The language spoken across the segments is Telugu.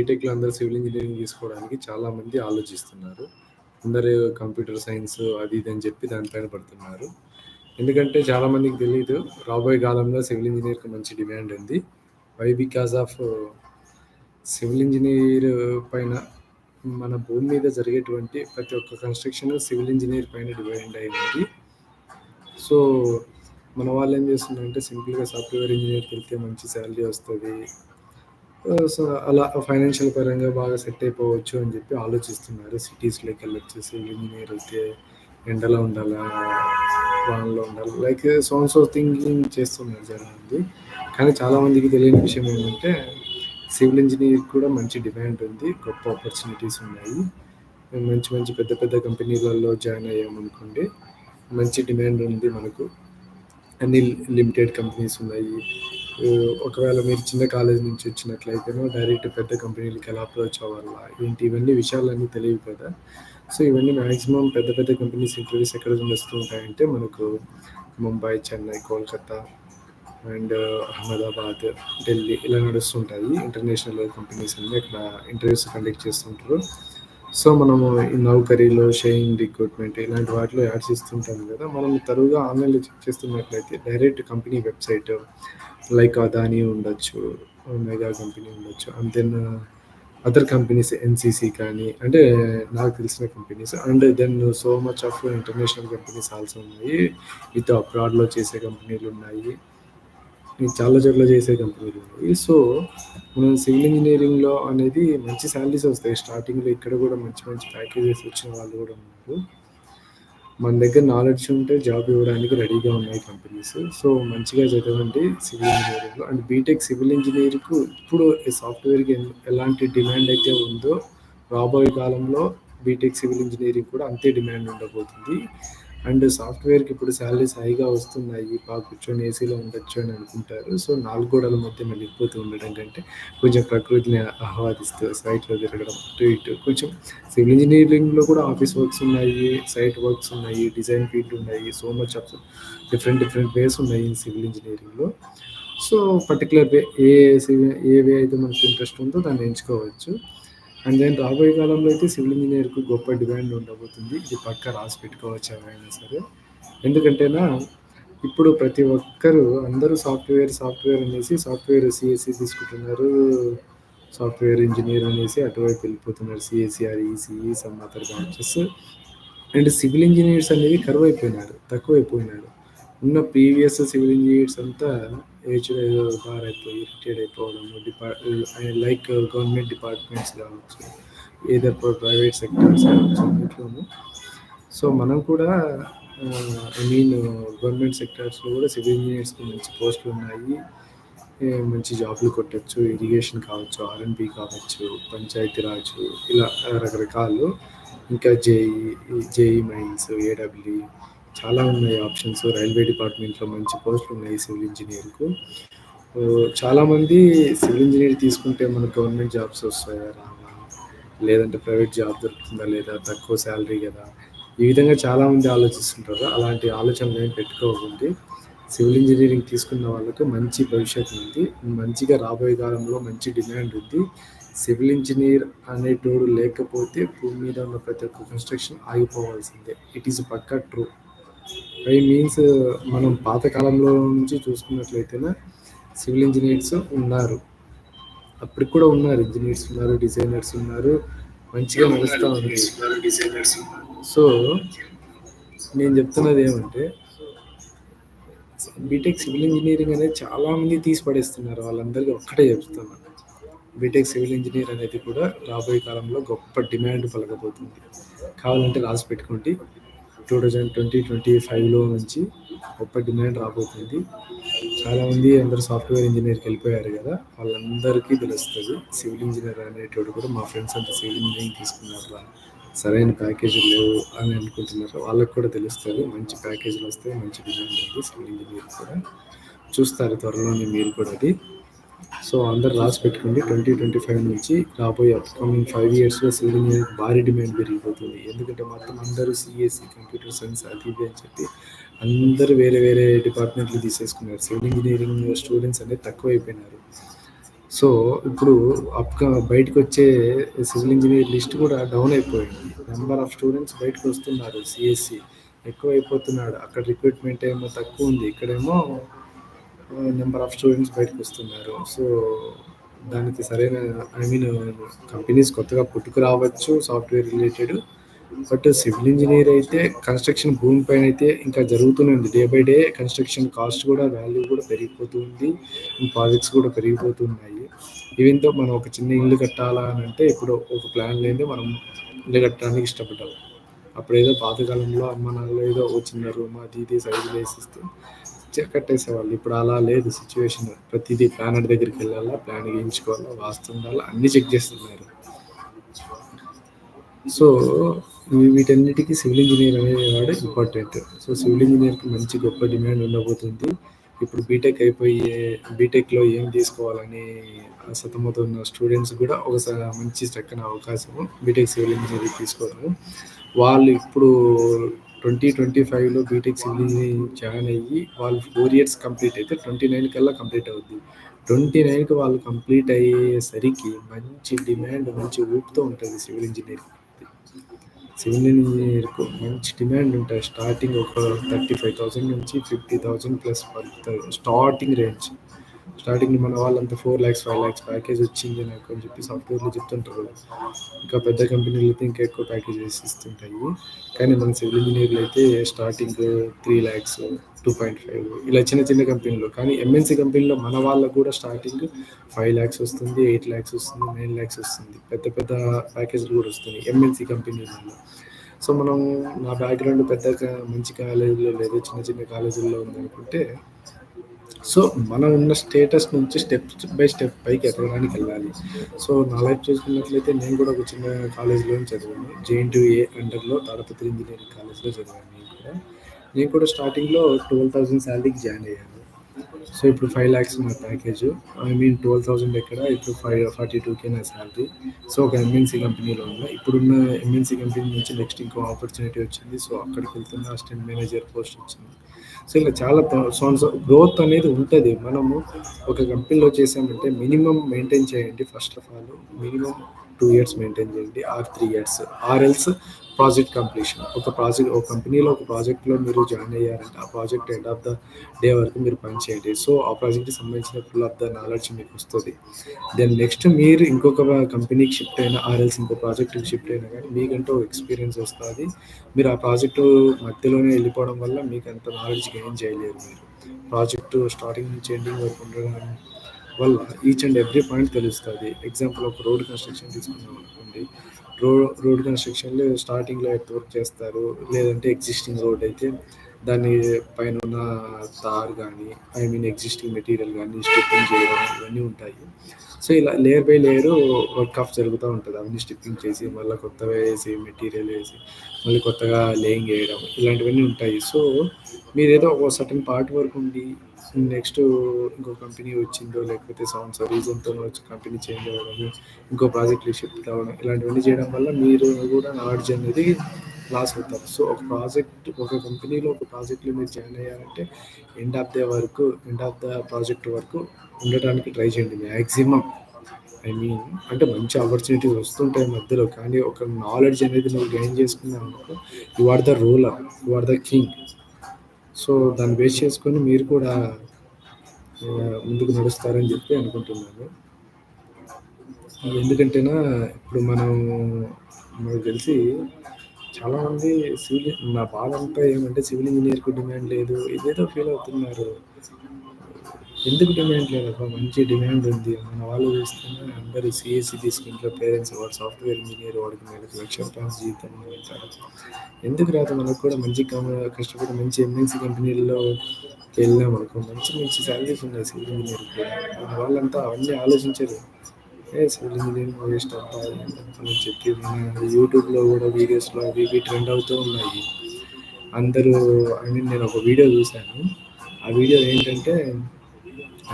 బీటెక్‌లో అందరూ సివిల్ ఇంజినీరింగ్ తీసుకోవడానికి చాలామంది ఆలోచిస్తున్నారు. అందరూ కంప్యూటర్ సైన్స్ అది ఇది అని చెప్పి దానిపైన పడుతున్నారు. ఎందుకంటే చాలామందికి తెలీదు. రాబోయే కాలంలో సివిల్ ఇంజినీర్‌కి మంచి డిమాండ్ ఉంది. Why? Because of civil engineer పైన మన భూమి మీద జరిగేటువంటి ప్రతి ఒక్క కన్‌స్ట్రక్షన్ సివిల్ ఇంజినీర్ పైన డిపెండ్ అయి ఉంది. సో, మన వాళ్ళు ఏం చేస్తున్నారంటే సింపుల్‌గా సాఫ్ట్‌వేర్ ఇంజినీర్‌కెళ్తే మంచి సాలరీ వస్తది. సో, అలా ఫైనాన్షియల్ పరంగా బాగా సెట్ అయిపోవచ్చు అని చెప్పి ఆలోచిస్తున్నారు. సిటీస్‌లోకి వెళ్ళొచ్చు సివిల్ ఇంజినీర్ అయితే ఎండలో ఉండాలా, వానలో ఉండాలి. Like so and so thinking చేస్తున్నారు చాలామంది. కానీ చాలామందికి తెలియని విషయం ఏంటంటే సివిల్ ఇంజినీర్ కూడా మంచి డిమాండ్ ఉంది. గొప్ప ఆపర్చునిటీస్ ఉన్నాయి. మంచి మంచి పెద్ద పెద్ద కంపెనీలలో జాయిన్ అయ్యామనుకోండి మంచి డిమాండ్ ఉంది మనకు. అన్ని లిమిటెడ్ కంపెనీస్ ఉన్నాయి. ఒకవేళ మీరు చిన్న కాలేజ్ నుంచి వచ్చినట్లయితేనో డైరెక్ట్ పెద్ద కంపెనీలకి ఎలా అప్రోచ్ అవ్వాలా ఏంటి ఇవన్నీ విషయాలన్నీ తెలియవు కదా. సో ఇవన్నీ మ్యాక్సిమం పెద్ద పెద్ద కంపెనీస్ ఇంటర్వ్యూస్ ఎక్కడ నడుస్తూ ఉంటాయంటే మనకు ముంబై, చెన్నై, కోల్కతా అండ్ అహ్మదాబాద్, ఢిల్లీ ఇలా నడుస్తుంటాయి. ఇంటర్నేషనల్ కంపెనీస్ అన్నీ అక్కడ ఇంటర్వ్యూస్ కండక్ట్ చేస్తుంటారు. సో మనము ఈ నౌకరీలో, షైన్ రిక్రూట్మెంట్ ఇలాంటి వాటిలో యాడ్స్ ఇస్తుంటాం కదా. మనం తరువుగా ఆన్లైన్లో చెక్ చేస్తున్నట్లయితే direct company website like Adani ఉండొచ్చు, మెగా కంపెనీ ఉండొచ్చు, and then other companies NCC కానీ అంటే నాకు తెలిసిన companies and then so much of international companies also ఉన్నాయి. విత్ అబ్రాడ్లో చేసే కంపెనీలు ఉన్నాయి, చాలా చోట్ల చేసే కంపెనీలు ఉన్నాయి. సో మనం సివిల్ ఇంజనీరింగ్లో అనేది మంచి శాలరీస్ వస్తాయి. స్టార్టింగ్లో ఇక్కడ కూడా మంచి మంచి ప్యాకేజెస్ వచ్చిన వాళ్ళు కూడా ఉన్నారు. మన దగ్గర నాలెడ్జ్ ఉంటే జాబ్ ఇవ్వడానికి రెడీగా ఉన్నాయి కంపెనీస్. సో మంచిగా చదవండి సివిల్ ఇంజనీరింగ్లో. అండ్ బీటెక్ సివిల్ ఇంజనీర్కు ఇప్పుడు సాఫ్ట్వేర్కి ఎలాంటి డిమాండ్ అయితే ఉందో రాబోయే కాలంలో బీటెక్ సివిల్ ఇంజనీరింగ్ కూడా అంతే డిమాండ్ ఉండబోతుంది. అండ్ సాఫ్ట్వేర్కి ఇప్పుడు శాలరీస్ హైగా వస్తున్నాయి, బాగా కూర్చొని ఏసీలో ఉండొచ్చు అని అనుకుంటారు. సో 4 గోడల మధ్య వెళ్ళిపోతూ ఉండడం కంటే కొంచెం ప్రకృతిని ఆహ్వాదిస్తూ సైట్లో తిరగడం అటు ఇటు కొంచెం సివిల్ ఇంజనీరింగ్లో కూడా ఆఫీస్ వర్క్స్ ఉన్నాయి, సైట్ వర్క్స్ ఉన్నాయి, డిజైన్ ఫీల్డ్ ఉన్నాయి. So much of different ways ఉన్నాయి సివిల్ ఇంజనీరింగ్లో. సో పర్టికులర్ వే ఏ వే అయితే మనకు ఇంట్రెస్ట్ ఉందో దాన్ని ఎంచుకోవచ్చు. అండ్ దెన్ రాబోయే కాలంలో అయితే సివిల్ ఇంజనీర్కు గొప్ప డిమాండ్ ఉండబోతుంది. ఇది పక్కా రాసి పెట్టుకోవచ్చు ఎవరైనా సరే. ఎందుకంటేనా ఇప్పుడు ప్రతి ఒక్కరు అందరూ సాఫ్ట్వేర్ అనేసి సాఫ్ట్వేర్ సిఎస్సి తీసుకుంటున్నారు, సాఫ్ట్వేర్ ఇంజనీర్ అనేసి అటువైపు వెళ్ళిపోతున్నారు. CSE or ECE some other branches. And civil engineers అనేది తక్కువైపోయినారు. ఉన్న ప్రీవియస్ సివిల్ ఇంజనీర్స్ అంతా ఏజ్డ్ బార్ అయిపోయి రిటైర్డ్ అయిపోవడం, లైక్ గవర్నమెంట్ డిపార్ట్మెంట్స్ కావచ్చు, ఏదో ప్రైవేట్ సెక్టర్స్ కావచ్చు అన్నిట్లోనూ. సో మనం కూడా గవర్నమెంట్ సెక్టర్స్లో కూడా సివిల్ ఇంజనీర్స్కి మంచి పోస్టులు ఉన్నాయి. మంచి జాబ్లు కొట్టచ్చు. ఇరిగేషన్ కావచ్చు, ఆర్ఎండ్బి కావచ్చు, పంచాయతీరాజ్ ఇలా రకరకాలు. ఇంకా జేఈ మైన్స్, ఏడబ్ల్యూ చాలా ఉన్నాయి ఆప్షన్స్. రైల్వే డిపార్ట్మెంట్లో మంచి పోస్టులు ఉన్నాయి సివిల్ ఇంజనీర్కు. చాలామంది సివిల్ ఇంజనీర్ తీసుకుంటే మనకు గవర్నమెంట్ జాబ్స్ వస్తాయా రావా, లేదంటే ప్రైవేట్ జాబ్ దొరుకుతుందా లేదా, తక్కువ శాలరీ కదా, ఈ విధంగా చాలామంది ఆలోచిస్తుంటారు. అలాంటి ఆలోచనలు ఏం పెట్టుకోకండి. సివిల్ ఇంజనీరింగ్ తీసుకున్న వాళ్ళకు మంచి భవిష్యత్తు ఉంది. మంచిగా రాబోయే కాలంలో మంచి డిమాండ్ ఉంది. సివిల్ ఇంజనీర్ అనేటోడు లేకపోతే భూమి మీద ఉన్న ప్రతి ఒక్క కన్స్ట్రక్షన్ ఆగిపోవాల్సిందే. It is pakka true. I means మనం పాతకాలంలో నుంచి చూసుకున్నట్లయితేనే సివిల్ ఇంజనీర్స్ ఉన్నారు, అప్పటికి కూడా ఉన్నారు. ఇంజనీర్స్ ఉన్నారు, డిజైనర్స్ ఉన్నారు, మంచిగా నడుస్తూ ఉంది. సో నేను చెప్తున్నది ఏమంటే బీటెక్ సివిల్ ఇంజనీరింగ్ అనేది చాలామంది తీసి పడేస్తున్నారు. వాళ్ళందరికీ ఒక్కటే చెప్తున్నాను, బీటెక్ సివిల్ ఇంజనీర్ అనేది కూడా రాబోయే కాలంలో గొప్ప డిమాండ్ పలకబోతుంది. కావాలంటే రాసి పెట్టుకోండి. 2025లో నుంచి గొప్ప డిమాండ్ రాబోతుంది. చాలామంది అందరూ సాఫ్ట్వేర్ ఇంజనీర్కి వెళ్ళిపోయారు కదా, వాళ్ళందరికీ తెలుస్తుంది సివిల్ ఇంజనీర్ అనేటోడు కూడా. మా ఫ్రెండ్స్ అంతా సివిల్ ఇంజనీరింగ్ తీసుకున్నారు, సరైన ప్యాకేజీలు లేవు అని అనుకుంటున్నారు. వాళ్ళకి కూడా తెలుస్తుంది మంచి ప్యాకేజీలు వస్తాయి, మంచి డిమాండ్ ఉంది సివిల్ ఇంజనీర్ కూడా. చూస్తారు త్వరలోనే మీరు కూడా అది. సో అందరు రాసి పెట్టుకోండి. 2025 నుంచి రాబోయే అప్కమింగ్ 5 yearsలో సివిల్ ఇంజనీర్ భారీ డిమాండ్ పెరిగిపోతుంది. ఎందుకంటే మొత్తం అందరూ సిఎస్సి, కంప్యూటర్ సైన్స్ అది ఇది అని చెప్పి అందరూ వేరే వేరే డిపార్ట్మెంట్లు తీసేసుకున్నారు. సివిల్ ఇంజనీరింగ్ స్టూడెంట్స్ అనేది తక్కువైపోయినారు. సో, ఇప్పుడు బయటకొచ్చే సివిల్ ఇంజినీర్ లిస్ట్ కూడా డౌన్ అయిపోయింది. నంబర్ ఆఫ్ స్టూడెంట్స్ బయటకొస్తున్నారు. సీఎస్‌సి ఎక్కువైపోతున్నాడు. అక్కడ రిక్రూట్‌మెంట్ ఏమో తక్కువుంది. ఇక్కడేమో నెంబర్ ఆఫ్ స్టూడెంట్స్ బయటకొస్తున్నారు. సో, దానికి సరైన ఐ మీన్ కంపెనీస్ కొత్తగా పుట్టుకురావచ్చు software related. But civil engineer అయితే కన్‌స్ట్రక్షన్ భూమి పైన అయితే ఇంకా జరుగుతూనే ఉంది. Day by day construction cost కూడా వాల్యూ కూడా పెరిగిపోతూ ఉంది. ప్రాజెక్ట్స్ కూడా పెరిగిపోతున్నాయి. ఈవెన్ దో మనం ఒక చిన్న ఇల్లు కట్టాలా అని అంటే ఇప్పుడు ఒక ప్లాన్ లేనిదే మనం ఇల్లు కట్టడానికి ఇష్టపడ్డాం. అప్పుడేదో పాతకాలంలో అమ్మ నాన్నలు ఏదో ఒక చిన్న రూమ్ అది ఇది సైజులు వేసిస్తే కట్టేసేవాళ్ళు. ఇప్పుడు అలా లేదు సిచ్యువేషన్. ప్రతిదీ ప్లానర్ దగ్గరికి వెళ్ళాలా, ప్లాన్ గీయించుకోవాలా, వాస్తు ఉండాలా, అన్నీ చెక్ చేస్తున్నారు. సో, వీటన్నిటికి సివిల్ ఇంజినీర్ అనేవాడు ఇంపార్టెంట్. సో, సివిల్ ఇంజినీర్‌కి మంచి గొప్ప డిమాండ్ ఉండబోతుంది. ఇప్పుడు బీటెక్ అయిపోయి బీటెక్‌లో ఏం తీసుకోవాలని సతమతమవుతున్న స్టూడెంట్స్ కూడా ఒక మంచి చక్కని అవకాశము బీటెక్ సివిల్ ఇంజినీరింగ్ తీసుకోవడము. వాళ్ళు ఇప్పుడు 2025లో బీటెక్ సివిల్ ఇంజినీరింగ్ జాయిన్ అయ్యి వాళ్ళు 4 ఇయర్స్ కంప్లీట్ అయితే 29 కల్లా కంప్లీట్ అవుద్ది. 29కి వాళ్ళు కంప్లీట్ అయ్యేసరికి మంచి డిమాండ్, మంచి ఊపుతో ఉంటుంది సివిల్ ఇంజినీరింగ్. సివిల్ ఇంజినీర్‌కు మంచి డిమాండ్ ఉంటాయి. స్టార్టింగ్ ఒక 35,000 నుంచి 50,000 ప్లస్ పలుకుతాయి. Starting range. స్టార్టింగ్ మన వాళ్ళంతా 4,00,000, 5,00,000 ప్యాకేజ్ వచ్చింది నాకు అని చెప్పి సాఫ్ట్‌వేర్‌లో చెప్తుంటారు. ఇంకా పెద్ద కంపెనీలు అయితే ఇంకా ఎక్కువ ప్యాకేజెస్ ఇస్తుంటాయి. కానీ మన సివిల్ ఇంజినీర్లు అయితే స్టార్టింగ్ 3,00,000, 2.5 ఇలా చిన్న చిన్న కంపెనీలు. కానీ ఎంఎన్‌సి కంపెనీలో మన వాళ్ళకు కూడా స్టార్టింగ్ 5,00,000 వస్తుంది, 8,00,000 వస్తుంది, 9,00,000 వస్తుంది. పెద్ద పెద్ద ప్యాకేజ్‌లు కూడా వస్తున్నాయి ఎంఎన్‌సి కంపెనీలలో. సో, మనం నా బ్యాక్‌గ్రౌండ్ పెద్దగా మంచి కాలేజీలో లేదు. చిన్న చిన్న కాలేజీల్లో ఉందనుకుంటే సో, మనం ఉన్న స్టేటస్ నుంచి స్టెప్ బై స్టెప్ పైకి ఎదగడానికి వెళ్ళాలి. సో, నా లైఫ్ చూసుకున్నట్లయితే నేను కూడా ఒక చిన్న కాలేజ్‌లోనే చదివాను. జేఎన్‌టీయూఏ అండర్‌లో తాడపత్రి ఇంజినీరింగ్ కాలేజ్‌లో చదివాను నేను కూడా. నేను కూడా స్టార్టింగ్‌లో 12,000 శాలరీకి జాయిన్ అయ్యాను. సో, ఇప్పుడు 5,00,000 నా ప్యాకేజు. ఐ మీన్ 12,000 ఎక్కడ ఇప్పుడు 42K నా శాలరీ. సో, ఒక ఎంఎన్‌సి కంపెనీలో ఉన్నా. ఇప్పుడున్న ఎంఎన్‌సి కంపెనీ నుంచి నెక్స్ట్ ఇంకో ఆపర్చునిటీ వచ్చింది. సో, అక్కడికి వెళ్తున్నా. అసిస్టెంట్ మేనేజర్ పోస్ట్ వచ్చింది. సో, ఇలా చాలా గ్రోత్ అనేది ఉంటది. మనము ఒక కంపెనీలో చేసామంటే మినిమమ్ మెయింటైన్ చేయండి. First of all minimum 2 years maintain చేయండి. Or 3 years. Else project completion. ఒక కంపెనీలో ఒక ప్రాజెక్ట్‌లో మీరు జాయిన్ అయ్యారంటే ఆ project end of the day వరకు మీరు పని చేయండి. సో, ఆ ప్రాజెక్ట్‌కి సంబంధించిన ఫుల్ ఆఫ్ ద నాలెడ్జ్ మీకు వస్తది. దెన్ నెక్స్ట్ మీరు ఇంకొక కంపెనీకి షిఫ్ట్ అయినా ఆర్ఎల్స్ ఇంకో ప్రాజెక్ట్‌కి షిఫ్ట్ అయినా గానీ మీకంటూ ఎక్స్‌పీరియన్స్ వస్తది. మీరు ఆ ప్రాజెక్టు మధ్యలోనే వెళ్ళిపోవడం వల్ల మీకు అంత నాలెడ్జ్ గెయిన్ చేయలేరు మీరు. ప్రాజెక్టు స్టార్టింగ్ నుంచి ఎండింగ్ వరకు ఉండడం వల్ల ఈచ్ అండ్ ఎవ్రీ పాయింట్ తెలుస్తది. ఎగ్జాంపుల్ ఒక రోడ్ కన్‌స్ట్రక్షన్ తీసుకున్నాం అనుకోండి. రో రోడ్ కన్‌స్ట్రక్షన్‌లో స్టార్టింగ్‌లో ఎర్త్ వర్క్ చేస్తారు. లేదంటే ఎగ్జిస్టింగ్ రోడ్ అయితే దాని పైనున్న తార్ గానీ, ఐ మీన్ ఎగ్జిస్టింగ్ మెటీరియల్ గానీ స్ట్రిప్పింగ్ చేయడం ఇవన్నీ ఉంటాయి. సో, ఇలా layer by layer work of జరుగుతా ఉంటది. అవన్నీ స్ట్రిప్పింగ్ చేసి, మళ్ళా కొత్తగా ఏసి, మెటీరియల్ ఏసి, మళ్ళీ కొత్తగా లేయింగ్ ఏయడం ఇలాంటివన్నీ ఉంటాయి. సో, మీరేదో ఒక సర్టెన్ పార్ట్ వరకు ఉండి నెక్స్ట్ ఇంకో కంపెనీ వచ్చిందో లేకపోతే రీజన్‌తోనో వచ్చి కంపెనీ చేంజ్ అవ్వడము, ఇంకో ప్రాజెక్ట్‌కి షిఫ్ట్ అవ్వడం ఇలాంటివన్నీ చేయడం వల్ల మీరు కూడా నాలెడ్జ్ అనేది లాస్ అవుతారు. సో, ఒక కంపెనీలో ఒక ప్రాజెక్ట్‌లో మీరు జాయిన్ అయ్యారంటే ఎండ్ ఆఫ్ ద ప్రాజెక్ట్ వరకు ఉండటానికి ట్రై చేయండి మాక్సిమం. ఐ మీన్ అంటే మంచి ఆపర్చునిటీస్ వస్తుంటాయి మధ్యలో. కానీ ఒక నాలెడ్జ్ అనేది నువ్వు గెయిన్ చేసుకున్నావనుకో you are the ruler. You are the king. So, దాన్ని బేస్ చేసుకొని మీరు కూడా ముందుకు నడుస్తారని చెప్పి అనుకుంటున్నాను. ఎందుకంటేనా ఇప్పుడు మనకు తెలిసి చాలామంది నా బాధ అంతా ఏమంటే సివిల్ ఇంజినీర్‌కి డిమాండ్ లేదు. ఇదేదో ఫీల్ అవుతున్నారు. ఎందుకు డిమాండ్ లేదబ్బా! మంచి డిమాండ్ ఉంది. మన వాళ్ళు చూస్తేనే అందరూ సీఎస్‌సి తీసుకుంటారు పేరెంట్స్. వాడు సాఫ్ట్‌వేర్ ఇంజినీర్ వాడికి నెలకు ₹1,00,000 జీతం అని అంటారు. ఎందుకు రాదు మనకు కూడా మంచి కష్టపడి మంచి ఎంఎన్‌సి కంపెనీల్లో వెళ్ళామనుకో మంచి మంచి సాలరీస్ ఉన్నాయి సివిల్ ఇంజినీర్‌కి కూడా. మన వాళ్ళంతా అవన్నీ ఆలోచించరు. సివిల్ ఇంజినీరింగ్ వేస్ట్ అబ్బా! అని చెప్పి మన యూట్యూబ్‌లో కూడా వీడియోస్‌లో అవి ఇవి ట్రెండ్ అవుతూ ఉన్నాయి. అందరూ ఐ మీన్ నేను ఒక వీడియో చూసాను. ఆ వీడియో ఏంటంటే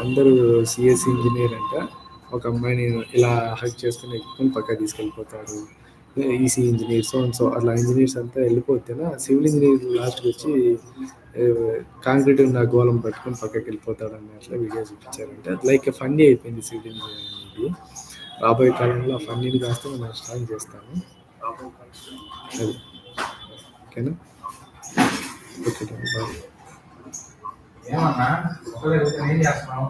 అందరూ సీఎస్‌సి ఇంజినీర్ అంట. ఒక అమ్మాయిని ఇలా హగ్ చేసుకొని ఎత్తుకొని పక్కకు తీసుకెళ్ళిపోతారు. EC engineer so and so అట్లా ఇంజనీర్స్ అంతా వెళ్ళిపోతేనా సివిల్ ఇంజనీర్ లాస్ట్కి వచ్చి కాంక్రీట్ ఉన్న గోళం పట్టుకొని పక్కకి వెళ్ళిపోతాడు అన్నట్లు వీడియో చూపించారంటే లైక్ ఫన్నీ అయిపోయింది సివిల్ ఇంజనీర్ అనేది. రాబోయే కాలంలో ఆ ఫన్నీని కాస్త మనం స్టార్ట్ చేస్తాము. అది ఓకేనా. Okay bye. ఏమన్నా ఒకవేళ ఏం చేస్తున్నావు